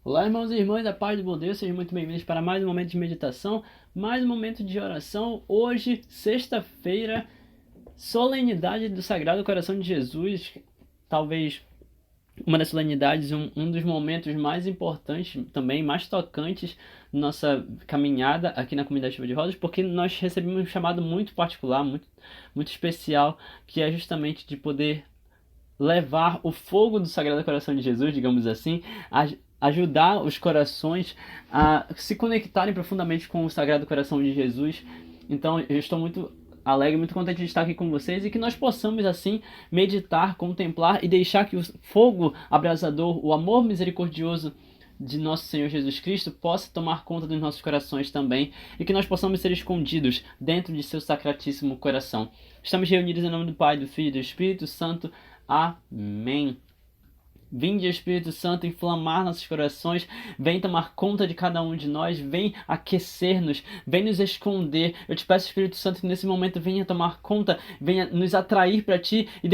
Olá, irmãos e irmãs, a paz do bom Deus, sejam muito bem-vindos para mais um momento de meditação, mais um momento de oração. Hoje, sexta-feira, solenidade do Sagrado Coração de Jesus, talvez uma das solenidades, um dos momentos mais importantes, também mais tocantes da nossa caminhada aqui na Comunidade Chuva de Rosas, porque nós recebemos um chamado muito particular, muito especial, que é justamente de poder levar o fogo do Sagrado Coração de Jesus, digamos assim, ajudar os corações a se conectarem profundamente com o Sagrado Coração de Jesus. Então eu estou muito alegre, muito contente de estar aqui com vocês e que nós possamos assim meditar, contemplar e deixar que o fogo abrasador, o amor misericordioso de nosso Senhor Jesus Cristo possa tomar conta dos nossos corações também e que nós possamos ser escondidos dentro de seu sacratíssimo coração. Estamos reunidos em nome do Pai, do Filho e do Espírito Santo. Amém. Vinde, Espírito Santo, inflamar nossos corações, vem tomar conta de cada um de nós, vem aquecer-nos, vem nos esconder. Eu te peço, Espírito Santo, que nesse momento venha tomar conta, venha nos atrair para Ti e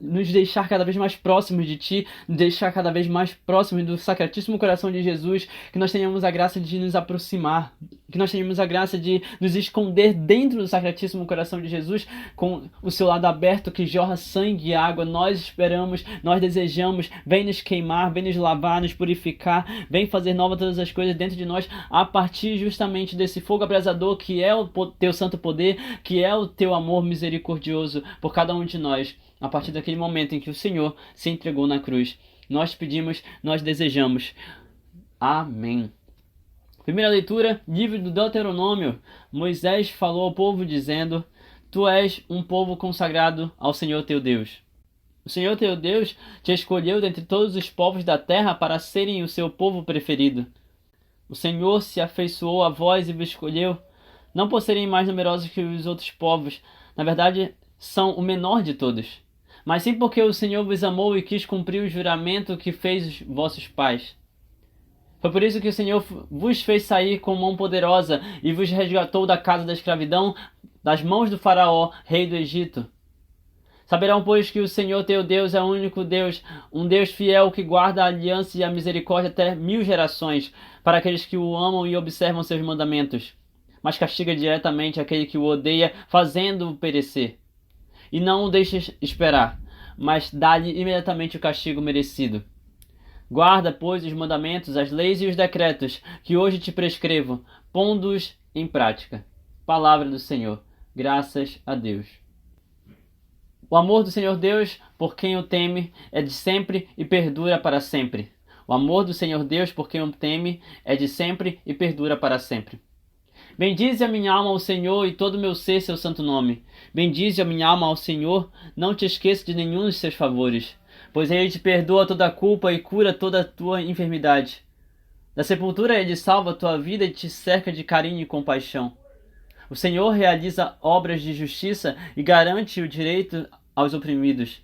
nos deixar cada vez mais próximos de Ti, nos deixar cada vez mais próximos do Sacratíssimo Coração de Jesus, que nós tenhamos a graça de nos aproximar, que nós tenhamos a graça de nos esconder dentro do Sacratíssimo Coração de Jesus, com o seu lado aberto que jorra sangue e água. Nós esperamos, nós desejamos. Vem nos queimar, vem nos lavar, nos purificar, vem fazer nova todas as coisas dentro de nós, a partir justamente desse fogo abrasador que é o teu santo poder, que é o teu amor misericordioso por cada um de nós, a partir daquele momento em que o Senhor se entregou na cruz. Nós pedimos, nós desejamos. Amém. Primeira leitura, livro do Deuteronômio. Moisés falou ao povo dizendo: Tu és um povo consagrado ao Senhor teu Deus. O Senhor teu Deus te escolheu dentre todos os povos da terra para serem o seu povo preferido. O Senhor se afeiçoou a vós e vos escolheu, não por serem mais numerosos que os outros povos, na verdade são o menor de todos, mas sim porque o Senhor vos amou e quis cumprir o juramento que fez os vossos pais. Foi por isso que o Senhor vos fez sair com mão poderosa e vos resgatou da casa da escravidão, das mãos do faraó, rei do Egito. Saberão, pois, que o Senhor teu Deus é o único Deus, um Deus fiel que guarda a aliança e a misericórdia até 1000 gerações, para aqueles que o amam e observam seus mandamentos, mas castiga diretamente aquele que o odeia, fazendo-o perecer. E não o deixes esperar, mas dá-lhe imediatamente o castigo merecido. Guarda, pois, os mandamentos, as leis e os decretos que hoje te prescrevo, pondo-os em prática. Palavra do Senhor. Graças a Deus. O amor do Senhor Deus, por quem o teme, é de sempre e perdura para sempre. O amor do Senhor Deus, por quem o teme, é de sempre e perdura para sempre. Bendize a minha alma ao Senhor e todo o meu ser seu santo nome. Bendize a minha alma ao Senhor, não te esqueça de nenhum dos seus favores, pois Ele te perdoa toda a culpa e cura toda a tua enfermidade. Da sepultura Ele salva a tua vida e te cerca de carinho e compaixão. O Senhor realiza obras de justiça e garante o direito aos oprimidos.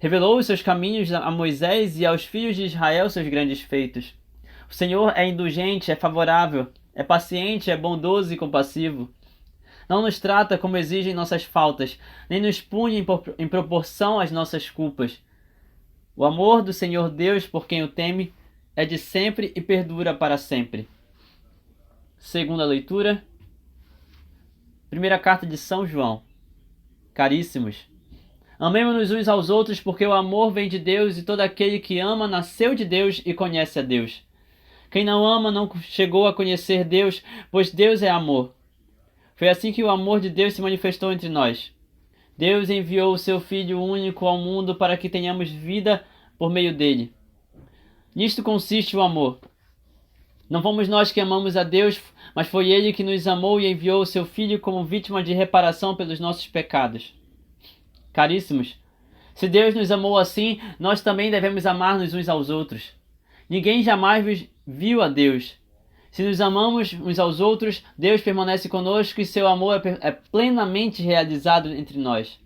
Revelou os seus caminhos a Moisés e aos filhos de Israel seus grandes feitos. O Senhor é indulgente, é favorável, é paciente, é bondoso e compassivo. Não nos trata como exigem nossas faltas, nem nos pune em proporção às nossas culpas. O amor do Senhor Deus, por quem o teme, é de sempre e perdura para sempre. Segunda leitura. Primeira carta de São João. Caríssimos, amemo-nos uns aos outros, porque o amor vem de Deus e todo aquele que ama nasceu de Deus e conhece a Deus. Quem não ama não chegou a conhecer Deus, pois Deus é amor. Foi assim que o amor de Deus se manifestou entre nós. Deus enviou o seu Filho único ao mundo para que tenhamos vida por meio dele. Nisto consiste o amor. Não fomos nós que amamos a Deus, mas foi Ele que nos amou e enviou o seu Filho como vítima de reparação pelos nossos pecados. Caríssimos, se Deus nos amou assim, nós também devemos amar-nos uns aos outros. Ninguém jamais viu a Deus. Se nos amamos uns aos outros, Deus permanece conosco e seu amor é plenamente realizado entre nós.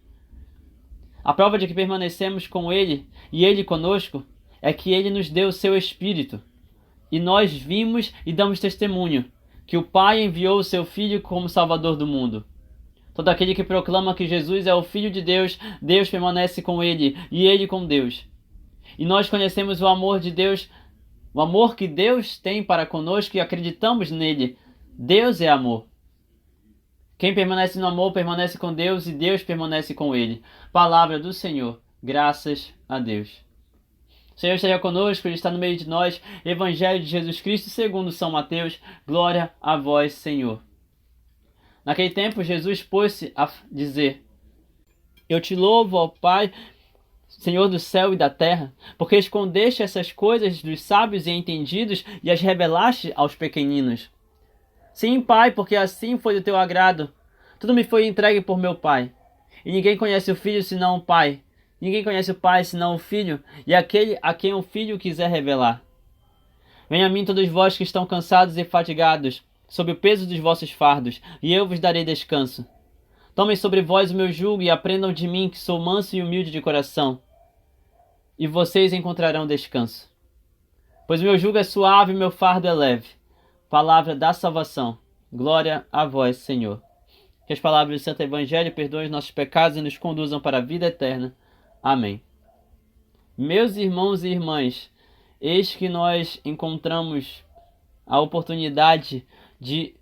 A prova de que permanecemos com Ele e Ele conosco é que Ele nos deu o seu Espírito. E nós vimos e damos testemunho que o Pai enviou o seu Filho como Salvador do mundo. Todo aquele que proclama que Jesus é o Filho de Deus, Deus permanece com ele e ele com Deus. E nós conhecemos o amor de Deus O amor que Deus tem para conosco e acreditamos nele. Deus é amor. Quem permanece no amor permanece com Deus e Deus permanece com ele. Palavra do Senhor. Graças a Deus. O Senhor esteja conosco, Ele está no meio de nós. Evangelho de Jesus Cristo segundo São Mateus. Glória a vós, Senhor. Naquele tempo, Jesus pôs-se a dizer: Eu te louvo, ó Pai, Senhor do céu e da terra, porque escondeste essas coisas dos sábios e entendidos e as revelaste aos pequeninos. Sim, Pai, porque assim foi do teu agrado. Tudo me foi entregue por meu Pai. E ninguém conhece o Filho senão o Pai. Ninguém conhece o Pai senão o Filho, e aquele a quem o Filho quiser revelar. Venha a mim todos vós que estão cansados e fatigados, sob o peso dos vossos fardos, e eu vos darei descanso. Tomem sobre vós o meu jugo e aprendam de mim, que sou manso e humilde de coração, e vocês encontrarão descanso. Pois o meu jugo é suave e meu fardo é leve. Palavra da salvação. Glória a vós, Senhor. Que as palavras do Santo Evangelho perdoem os nossos pecados e nos conduzam para a vida eterna. Amém. Meus irmãos e irmãs, eis que nós encontramos a oportunidade de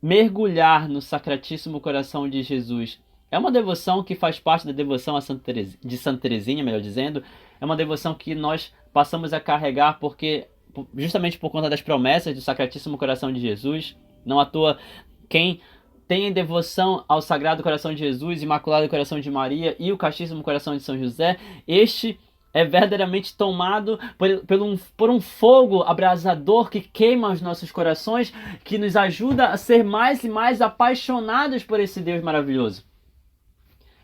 mergulhar no Sacratíssimo Coração de Jesus. É uma devoção que faz parte da devoção de Santa Teresinha, melhor dizendo. É uma devoção que nós passamos a carregar justamente por conta das promessas do Sacratíssimo Coração de Jesus. Não à toa, quem tem devoção ao Sagrado Coração de Jesus, Imaculado Coração de Maria e o Castíssimo Coração de São José, este é verdadeiramente tomado por um fogo abrasador que queima os nossos corações, que nos ajuda a ser mais e mais apaixonados por esse Deus maravilhoso.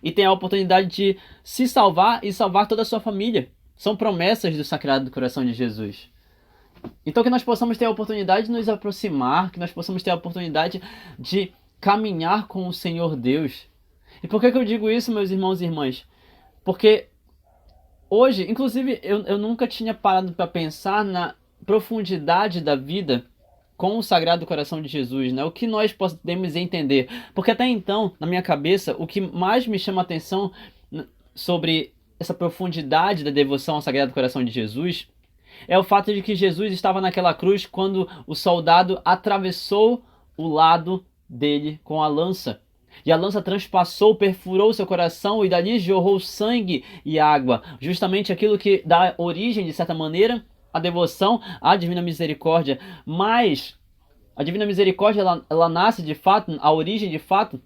E tem a oportunidade de se salvar e salvar toda a sua família. São promessas do Sagrado Coração de Jesus. Então que nós possamos ter a oportunidade de nos aproximar, que nós possamos ter a oportunidade de caminhar com o Senhor Deus. E por que eu digo isso, meus irmãos e irmãs? Porque hoje, inclusive, eu nunca tinha parado para pensar na profundidade da vida com o Sagrado Coração de Jesus, né? O que nós podemos entender. Porque até então, na minha cabeça, o que mais me chama a atenção sobre essa profundidade da devoção ao Sagrado Coração de Jesus é o fato de que Jesus estava naquela cruz quando o soldado atravessou o lado dele com a lança. E a lança transpassou, perfurou seu coração e dali jorrou sangue e água. Justamente aquilo que dá origem, de certa maneira, à devoção à Divina Misericórdia. Mas a Divina Misericórdia, ela nasce de fato, a origem de fato,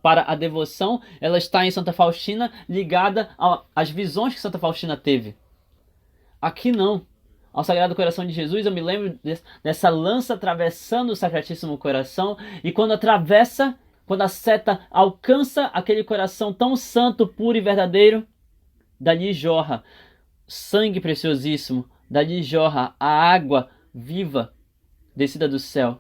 para a devoção, ela está em Santa Faustina, ligada às visões que Santa Faustina teve. Aqui não. Ao Sagrado Coração de Jesus, eu me lembro dessa lança atravessando o Sacratíssimo Coração, e quando atravessa, quando a seta alcança aquele coração tão santo, puro e verdadeiro, dali jorra sangue preciosíssimo, dali jorra a água viva descida do céu.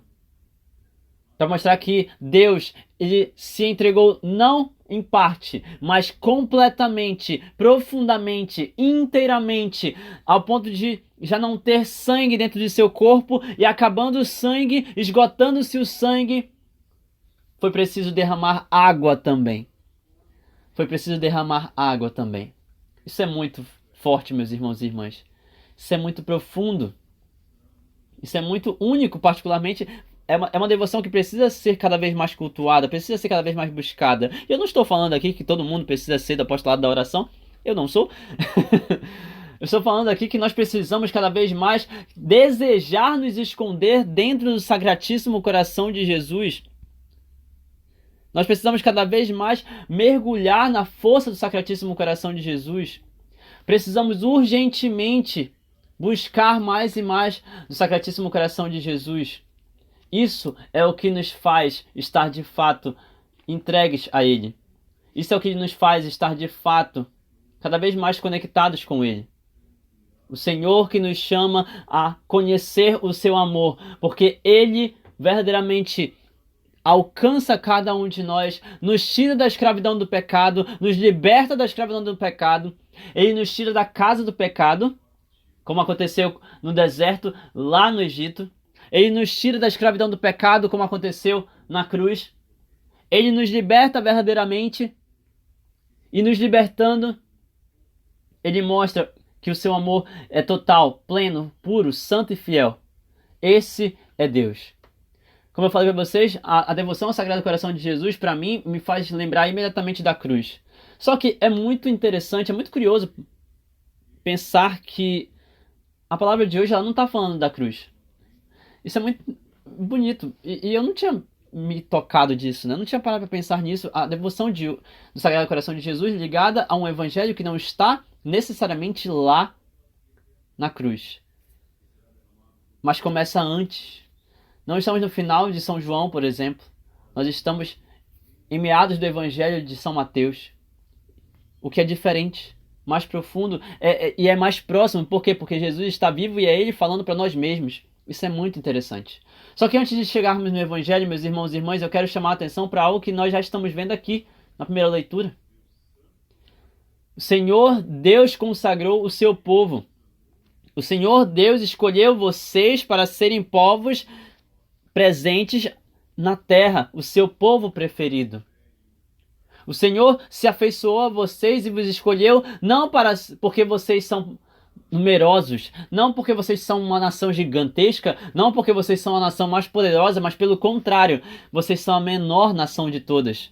Para mostrar que Deus, ele se entregou não em parte, mas completamente, profundamente, inteiramente, ao ponto de já não ter sangue dentro de seu corpo, e acabando o sangue, esgotando-se o sangue, foi preciso derramar água também. Foi preciso derramar água também. Isso é muito forte, meus irmãos e irmãs. Isso é muito profundo. Isso é muito único, particularmente. É uma devoção que precisa ser cada vez mais cultuada, precisa ser cada vez mais buscada. E eu não estou falando aqui que todo mundo precisa ser do apostolado da oração. Eu não sou. Eu estou falando aqui que nós precisamos cada vez mais desejar nos esconder dentro do Sacratíssimo Coração de Jesus. Nós precisamos cada vez mais mergulhar na força do Sacratíssimo Coração de Jesus. Precisamos urgentemente buscar mais e mais do Sacratíssimo Coração de Jesus. Isso é o que nos faz estar de fato entregues a Ele. Isso é o que nos faz estar de fato cada vez mais conectados com Ele. O Senhor que nos chama a conhecer o seu amor, porque Ele verdadeiramente alcança cada um de nós, nos tira da escravidão do pecado, nos liberta da escravidão do pecado. Ele nos tira da casa do pecado, como aconteceu no deserto lá no Egito. Ele nos tira da escravidão do pecado, como aconteceu na cruz. Ele nos liberta verdadeiramente. E nos libertando, Ele mostra que o seu amor é total, pleno, puro, santo e fiel. Esse é Deus. Como eu falei para vocês, a devoção ao Sagrado Coração de Jesus, para mim, me faz lembrar imediatamente da cruz. Só que é muito interessante, é muito curioso pensar que a palavra de hoje ela não está falando da cruz. Isso é muito bonito. E eu não tinha me tocado disso, né? Eu não tinha parado para pensar nisso. A devoção do Sagrado Coração de Jesus ligada a um evangelho que não está necessariamente lá na cruz, mas começa antes. Não estamos no final de São João, por exemplo. Nós estamos em meados do evangelho de São Mateus. O que é diferente, mais profundo e é mais próximo. Por quê? Porque Jesus está vivo e é Ele falando para nós mesmos. Isso é muito interessante. Só que antes de chegarmos no Evangelho, meus irmãos e irmãs, eu quero chamar a atenção para algo que nós já estamos vendo aqui na primeira leitura. O Senhor Deus consagrou o seu povo. O Senhor Deus escolheu vocês para serem povos presentes na terra, o seu povo preferido. O Senhor se afeiçoou a vocês e vos escolheu não porque vocês são numerosos, não porque vocês são uma nação gigantesca, não porque vocês são a nação mais poderosa, mas pelo contrário, vocês são a menor nação de todas.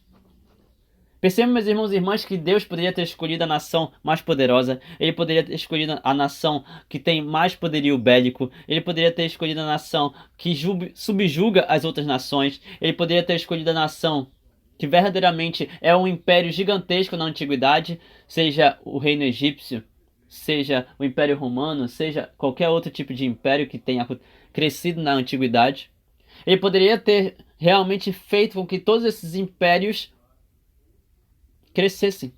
Percebam, meus irmãos e irmãs, que Deus poderia ter escolhido a nação mais poderosa, Ele poderia ter escolhido a nação que tem mais poderio bélico, Ele poderia ter escolhido a nação que subjuga as outras nações, Ele poderia ter escolhido a nação que verdadeiramente é um império gigantesco na antiguidade, seja o reino egípcio, seja o Império Romano, seja qualquer outro tipo de império que tenha crescido na antiguidade. Ele poderia ter realmente feito com que todos esses impérios crescessem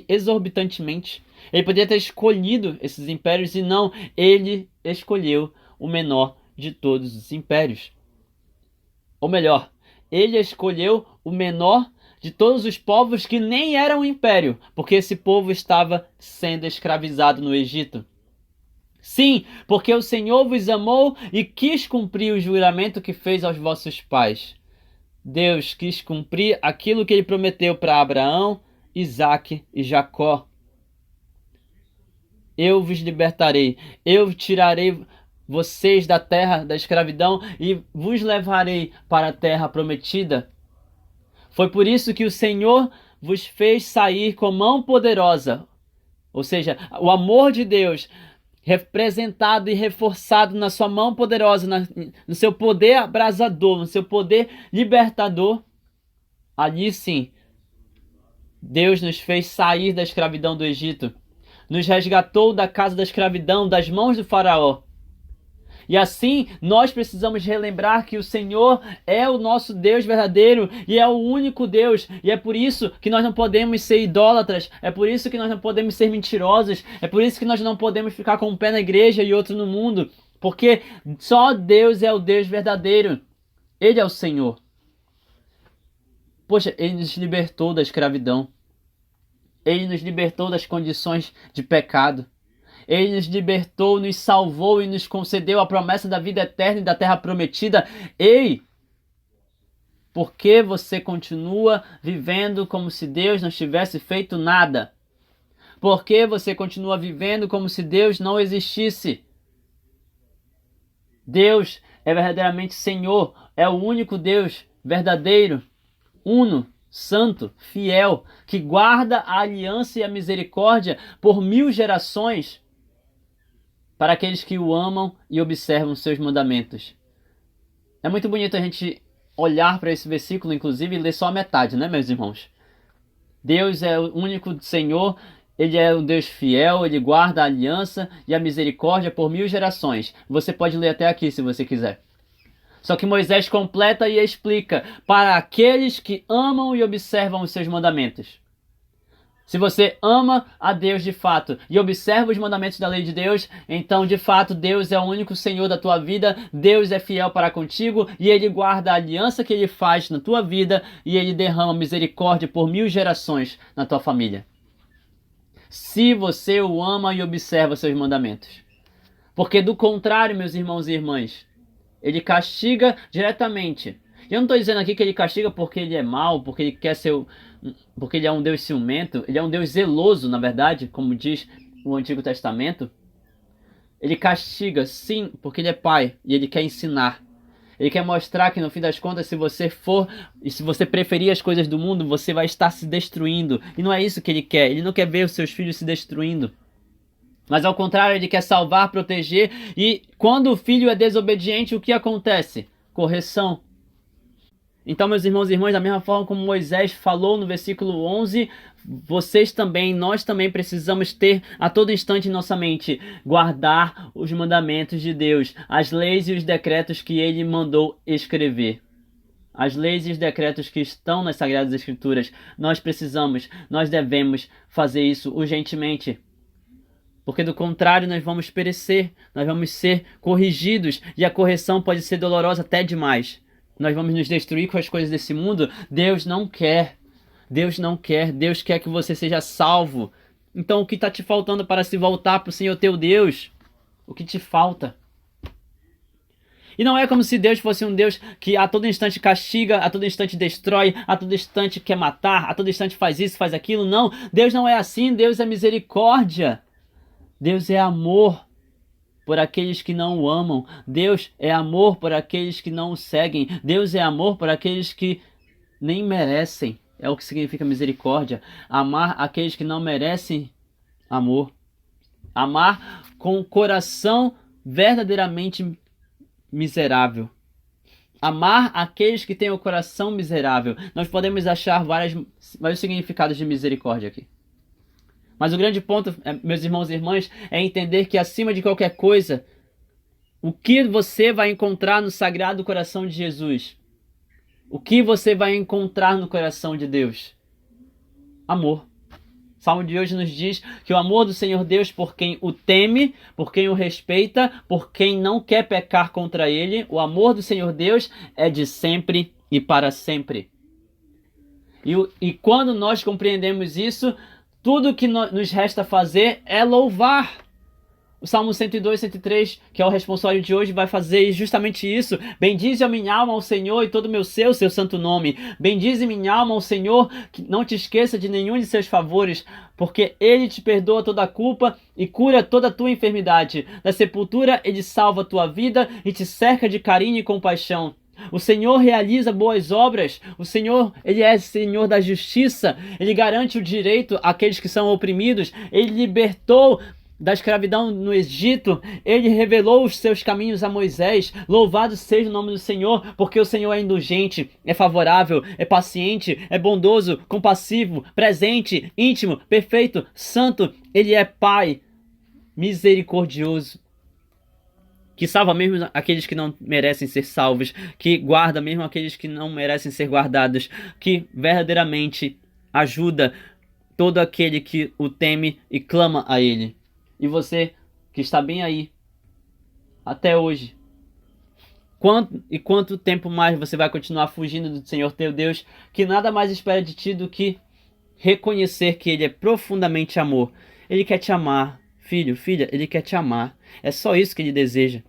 exorbitantemente. Ele poderia ter escolhido esses impérios e não, ele escolheu o menor de todos os impérios. Ou melhor, ele escolheu o menor de todos os povos que nem eram um império, porque esse povo estava sendo escravizado no Egito. Sim, porque o Senhor vos amou e quis cumprir o juramento que fez aos vossos pais. Deus quis cumprir aquilo que ele prometeu para Abraão, Isaque e Jacó. Eu vos libertarei, eu tirarei vocês da terra da escravidão e vos levarei para a terra prometida. Foi por isso que o Senhor vos fez sair com mão poderosa, ou seja, o amor de Deus representado e reforçado na sua mão poderosa, no seu poder abrasador, no seu poder libertador. Ali sim, Deus nos fez sair da escravidão do Egito, nos resgatou da casa da escravidão, das mãos do faraó. E assim, nós precisamos relembrar que o Senhor é o nosso Deus verdadeiro e é o único Deus. E é por isso que nós não podemos ser idólatras, é por isso que nós não podemos ser mentirosos, é por isso que nós não podemos ficar com um pé na igreja e outro no mundo. Porque só Deus é o Deus verdadeiro. Ele é o Senhor. Poxa, Ele nos libertou da escravidão. Ele nos libertou das condições de pecado. Ele nos libertou, nos salvou e nos concedeu a promessa da vida eterna e da terra prometida. Ei, por que você continua vivendo como se Deus não tivesse feito nada? Por que você continua vivendo como se Deus não existisse? Deus é verdadeiramente Senhor, é o único Deus verdadeiro, uno, santo, fiel, que guarda a aliança e a misericórdia por 1000 gerações para aqueles que o amam e observam seus mandamentos. É muito bonito a gente olhar para esse versículo, inclusive, e ler só a metade, né, meus irmãos? Deus é o único Senhor, Ele é um Deus fiel, Ele guarda a aliança e a misericórdia por 1000 gerações. Você pode ler até aqui, se você quiser. Só que Moisés completa e explica, para aqueles que amam e observam os seus mandamentos. Se você ama a Deus de fato e observa os mandamentos da lei de Deus, então de fato Deus é o único Senhor da tua vida, Deus é fiel para contigo e Ele guarda a aliança que Ele faz na tua vida e Ele derrama misericórdia por 1000 gerações na tua família. Se você o ama e observa seus mandamentos. Porque do contrário, meus irmãos e irmãs, Ele castiga diretamente. Eu não estou dizendo aqui que Ele castiga porque Ele é mau, porque Ele é um Deus ciumento. Ele é um Deus zeloso, na verdade, como diz o Antigo Testamento, ele castiga, sim, porque ele é pai e ele quer ensinar. Ele quer mostrar que no fim das contas, se você preferir as coisas do mundo, você vai estar se destruindo. E não é isso que ele quer. Ele não quer ver os seus filhos se destruindo. Mas ao contrário, ele quer salvar, proteger. E quando o filho é desobediente, o que acontece? Correção. Então, meus irmãos e irmãs, da mesma forma como Moisés falou no versículo 11, nós também precisamos ter a todo instante em nossa mente, guardar os mandamentos de Deus, as leis e os decretos que ele mandou escrever. As leis e os decretos que estão nas Sagradas Escrituras, nós devemos fazer isso urgentemente. Porque do contrário nós vamos perecer, nós vamos ser corrigidos e a correção pode ser dolorosa até demais. Nós vamos nos destruir com as coisas desse mundo. Deus não quer. Deus não quer. Deus quer que você seja salvo. Então o que está te faltando para se voltar para o Senhor teu Deus? O que te falta? E não é como se Deus fosse um Deus que a todo instante castiga, a todo instante destrói, a todo instante quer matar, a todo instante faz isso, faz aquilo. Não, Deus não é assim. Deus é misericórdia. Deus é amor por aqueles que não o amam. Deus é amor por aqueles que não o seguem. Deus é amor por aqueles que nem merecem. É o que significa misericórdia. Amar aqueles que não merecem amor. Amar com o coração verdadeiramente miserável. Amar aqueles que têm o coração miserável. Nós podemos achar vários significados de misericórdia aqui. Mas o grande ponto, meus irmãos e irmãs, é entender que acima de qualquer coisa, o que você vai encontrar no Sagrado Coração de Jesus? O que você vai encontrar no coração de Deus? Amor. O Salmo de hoje nos diz que o amor do Senhor Deus por quem o teme, por quem o respeita, por quem não quer pecar contra ele, o amor do Senhor Deus é de sempre e para sempre. E quando nós compreendemos isso, tudo que nos resta fazer é louvar. O Salmo 102, 103, que é o responsório de hoje, vai fazer justamente isso. Bendize a minha alma ao Senhor e todo o meu ser, o seu santo nome. Bendize minha alma ao Senhor, que não te esqueça de nenhum de seus favores, porque Ele te perdoa toda a culpa e cura toda a tua enfermidade. Da sepultura Ele salva a tua vida e te cerca de carinho e compaixão. O Senhor realiza boas obras. O Senhor, Ele é Senhor da justiça. Ele garante o direito àqueles que são oprimidos. Ele libertou da escravidão no Egito. Ele revelou os seus caminhos a Moisés. Louvado seja o nome do Senhor, porque o Senhor é indulgente, é favorável, é paciente, é bondoso, compassivo, presente, íntimo, perfeito, santo. Ele é Pai misericordioso, que salva mesmo aqueles que não merecem ser salvos, que guarda mesmo aqueles que não merecem ser guardados, que verdadeiramente ajuda todo aquele que o teme e clama a Ele. E você que está bem aí, até hoje, quanto tempo mais você vai continuar fugindo do Senhor teu Deus, que nada mais espera de ti do que reconhecer que Ele é profundamente amor. Ele quer te amar, filho, filha, Ele quer te amar. É só isso que Ele deseja.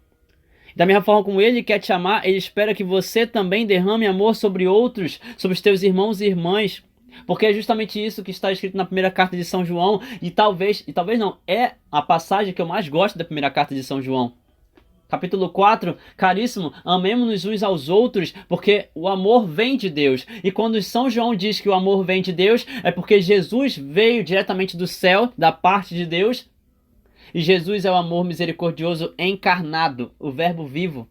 Da mesma forma como Ele quer te amar, Ele espera que você também derrame amor sobre outros, sobre os teus irmãos e irmãs. Porque é justamente isso que está escrito na primeira carta de São João. E talvez não, é a passagem que eu mais gosto da primeira carta de São João. Capítulo 4, caríssimo, amemo-nos uns aos outros, porque o amor vem de Deus. E quando São João diz que o amor vem de Deus, é porque Jesus veio diretamente do céu, da parte de Deus. E Jesus é o amor misericordioso encarnado, o verbo vivo.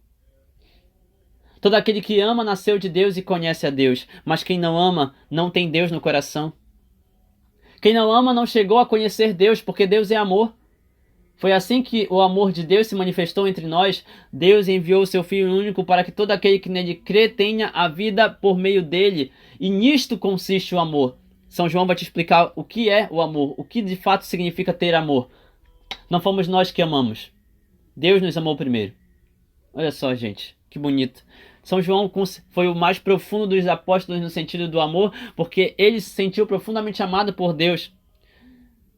Todo aquele que ama nasceu de Deus e conhece a Deus, mas quem não ama não tem Deus no coração. Quem não ama não chegou a conhecer Deus, porque Deus é amor. Foi assim que o amor de Deus se manifestou entre nós. Deus enviou o seu Filho único para que todo aquele que nele crê tenha a vida por meio dele. E nisto consiste o amor. São João vai te explicar o que é o amor, o que de fato significa ter amor. Não fomos nós que amamos. Deus nos amou primeiro. Olha só, gente, que bonito. São João foi o mais profundo dos apóstolos no sentido do amor, porque ele se sentiu profundamente amado por Deus.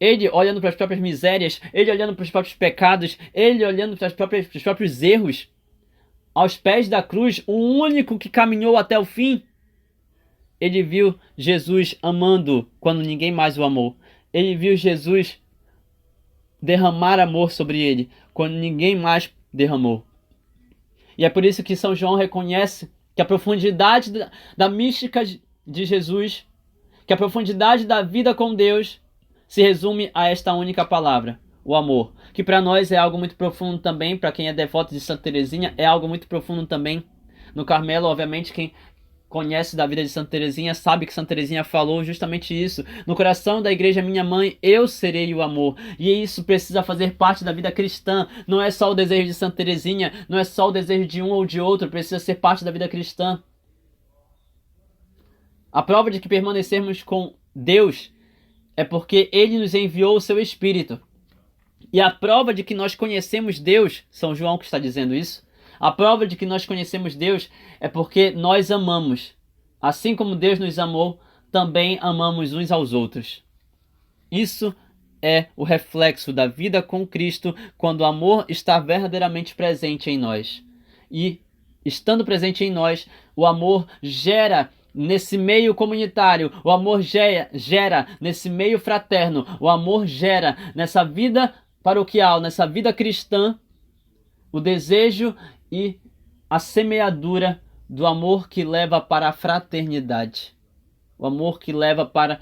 Ele olhando para as próprias misérias, ele olhando para os próprios pecados, ele olhando para os próprios erros. Aos pés da cruz, o único que caminhou até o fim, ele viu Jesus amando quando ninguém mais o amou. Ele viu Jesus derramar amor sobre ele quando ninguém mais derramou. E é por isso que São João reconhece que a profundidade da mística de Jesus, que a profundidade da vida com Deus se resume a esta única palavra, o amor. Que para nós é algo muito profundo também, para quem é devoto de Santa Teresinha, é algo muito profundo também. No Carmelo, obviamente, quem conhece da vida de Santa Teresinha sabe que Santa Teresinha falou justamente isso. No coração da igreja minha mãe, eu serei o amor. E isso precisa fazer parte da vida cristã. Não é só o desejo de Santa Teresinha, não é só o desejo de um ou de outro, precisa ser parte da vida cristã. A prova de que permanecermos com Deus é porque Ele nos enviou o seu Espírito. E a prova de que nós conhecemos Deus, São João que está dizendo isso, a prova de que nós conhecemos Deus é porque nós amamos. Assim como Deus nos amou, também amamos uns aos outros. Isso é o reflexo da vida com Cristo quando o amor está verdadeiramente presente em nós. E, estando presente em nós, o amor gera nesse meio comunitário, o amor gera nesse meio fraterno, o amor gera nessa vida paroquial, nessa vida cristã, o desejo e a semeadura do amor que leva para a fraternidade. O amor que leva para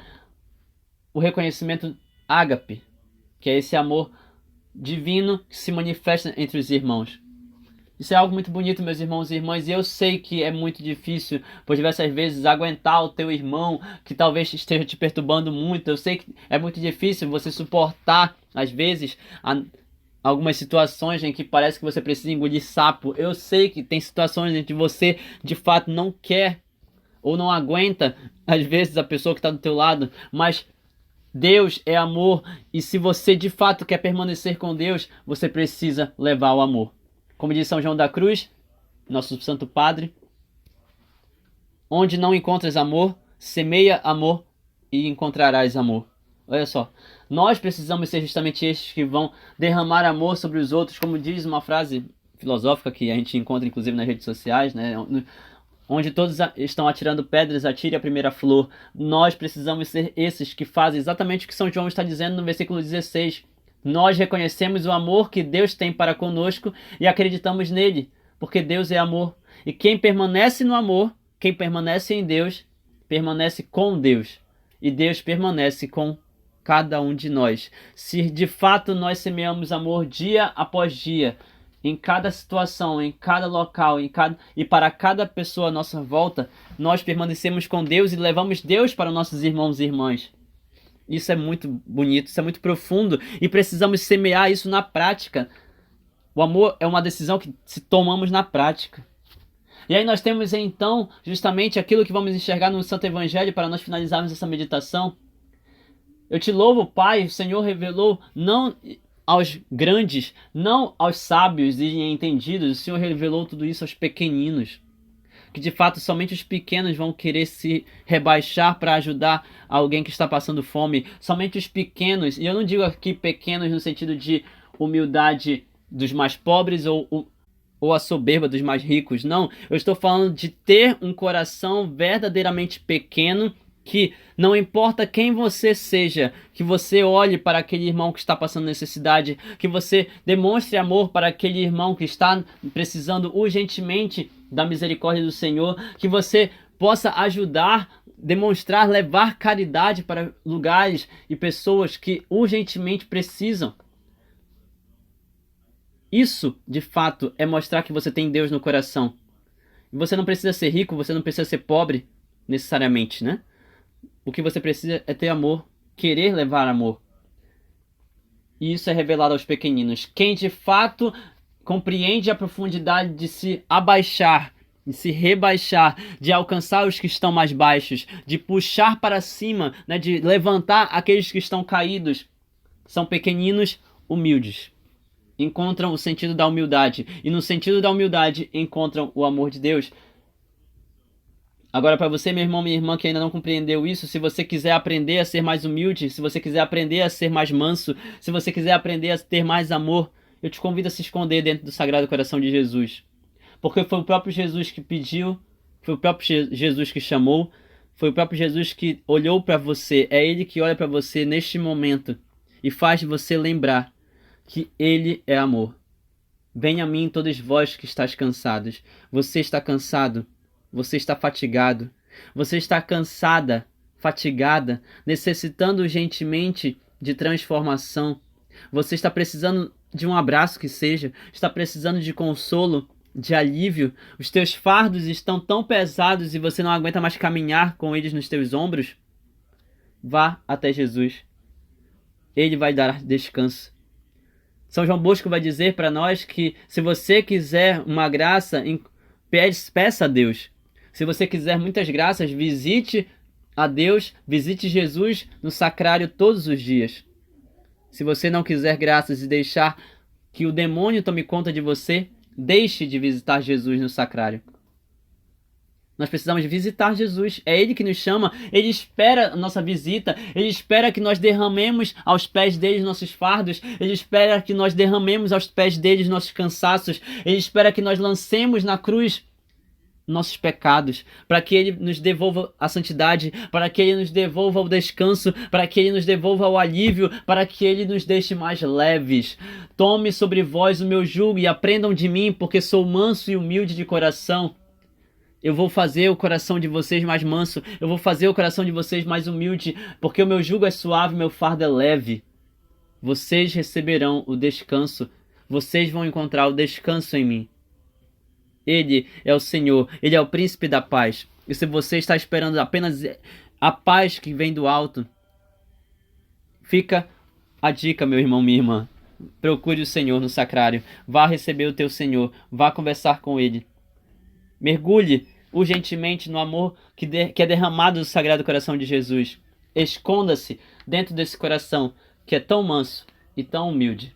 o reconhecimento ágape, que é esse amor divino que se manifesta entre os irmãos. Isso é algo muito bonito, meus irmãos e irmãs, e eu sei que é muito difícil, por diversas vezes, aguentar o teu irmão que talvez esteja te perturbando muito. Eu sei que é muito difícil você suportar, às vezes, algumas situações em que parece que você precisa engolir sapo. Eu sei que tem situações em que você, de fato, não quer ou não aguenta, às vezes, a pessoa que está do teu lado, mas Deus é amor, e se você, de fato, quer permanecer com Deus, você precisa levar o amor. Como diz São João da Cruz, nosso Santo Padre, onde não encontras amor, semeia amor e encontrarás amor. Olha só, nós precisamos ser justamente estes que vão derramar amor sobre os outros, como diz uma frase filosófica que a gente encontra inclusive nas redes sociais, né? Onde todos estão atirando pedras, atire a primeira flor. Nós precisamos ser esses que fazem exatamente o que São João está dizendo no versículo 16. Nós reconhecemos o amor que Deus tem para conosco e acreditamos nele, porque Deus é amor. E quem permanece no amor, quem permanece em Deus, permanece com Deus. E Deus permanece com cada um de nós. Se de fato nós semeamos amor dia após dia, em cada situação, em cada local, e para cada pessoa à nossa volta, nós permanecemos com Deus e levamos Deus para nossos irmãos e irmãs. Isso é muito bonito, isso é muito profundo e precisamos semear isso na prática. O amor é uma decisão que se tomamos na prática. E aí nós temos então justamente aquilo que vamos enxergar no Santo Evangelho para nós finalizarmos essa meditação. Eu te louvo, Pai, o Senhor revelou não aos grandes, não aos sábios e entendidos, o Senhor revelou tudo isso aos pequeninos. Que de fato somente os pequenos vão querer se rebaixar para ajudar alguém que está passando fome. Somente os pequenos, e eu não digo aqui pequenos no sentido de humildade dos mais pobres ou a soberba dos mais ricos, não. Eu estou falando de ter um coração verdadeiramente pequeno, que não importa quem você seja, que você olhe para aquele irmão que está passando necessidade, que você demonstre amor para aquele irmão que está precisando urgentemente da misericórdia do Senhor, que você possa ajudar, demonstrar, levar caridade para lugares e pessoas que urgentemente precisam. Isso, de fato, é mostrar que você tem Deus no coração. Você não precisa ser rico, você não precisa ser pobre, necessariamente, né? O que você precisa é ter amor, querer levar amor. E isso é revelado aos pequeninos. Quem de fato compreende a profundidade de se abaixar, de se rebaixar, de alcançar os que estão mais baixos, de puxar para cima, né, de levantar aqueles que estão caídos, são pequeninos humildes. Encontram o sentido da humildade. E no sentido da humildade encontram o amor de Deus. Agora, para você, meu irmão, minha irmã, que ainda não compreendeu isso, se você quiser aprender a ser mais humilde, se você quiser aprender a ser mais manso, se você quiser aprender a ter mais amor, eu te convido a se esconder dentro do Sagrado Coração de Jesus. Porque foi o próprio Jesus que pediu, foi o próprio Jesus que chamou, foi o próprio Jesus que olhou para você. É Ele que olha para você neste momento e faz você lembrar que Ele é amor. Venha a mim todos vós que estáis cansados. Você está cansado? Você está fatigado? Você está cansada, fatigada, necessitando urgentemente de transformação? Você está precisando de um abraço que seja? Está precisando de consolo, de alívio? Os teus fardos estão tão pesados e você não aguenta mais caminhar com eles nos teus ombros? Vá até Jesus. Ele vai dar descanso. São João Bosco vai dizer para nós que se você quiser uma graça, peça a Deus. Se você quiser muitas graças, visite a Deus, visite Jesus no sacrário todos os dias. Se você não quiser graças e deixar que o demônio tome conta de você, deixe de visitar Jesus no sacrário. Nós precisamos visitar Jesus, é Ele que nos chama, Ele espera a nossa visita, Ele espera que nós derramemos aos pés dele nossos fardos, Ele espera que nós derramemos aos pés dele nossos cansaços, Ele espera que nós lancemos na cruz nossos pecados, para que Ele nos devolva a santidade, para que Ele nos devolva o descanso, para que Ele nos devolva o alívio, para que Ele nos deixe mais leves. Tome sobre vós o meu jugo e aprendam de mim, porque sou manso e humilde de coração. Eu vou fazer o coração de vocês mais manso, eu vou fazer o coração de vocês mais humilde, porque o meu jugo é suave, meu fardo é leve. Vocês receberão o descanso, vocês vão encontrar o descanso em mim. Ele é o Senhor, Ele é o príncipe da paz. E se você está esperando apenas a paz que vem do alto, fica a dica, meu irmão, minha irmã. Procure o Senhor no sacrário, vá receber o teu Senhor, vá conversar com Ele. Mergulhe urgentemente no amor que é derramado do Sagrado Coração de Jesus. Esconda-se dentro desse coração que é tão manso e tão humilde.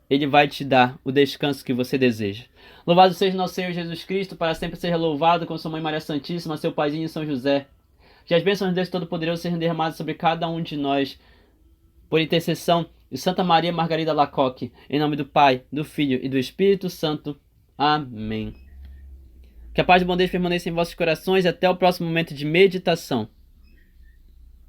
Ele vai te dar o descanso que você deseja. Louvado seja nosso Senhor Jesus Cristo, para sempre seja louvado com sua Mãe Maria Santíssima, seu Paizinho São José. Que as bênçãos de Deus Todo-Poderoso sejam derramadas sobre cada um de nós, por intercessão de Santa Maria Margarida Lacoque, em nome do Pai, do Filho e do Espírito Santo. Amém. Que a paz e o bom Deus permaneçam em vossos corações e até o próximo momento de meditação.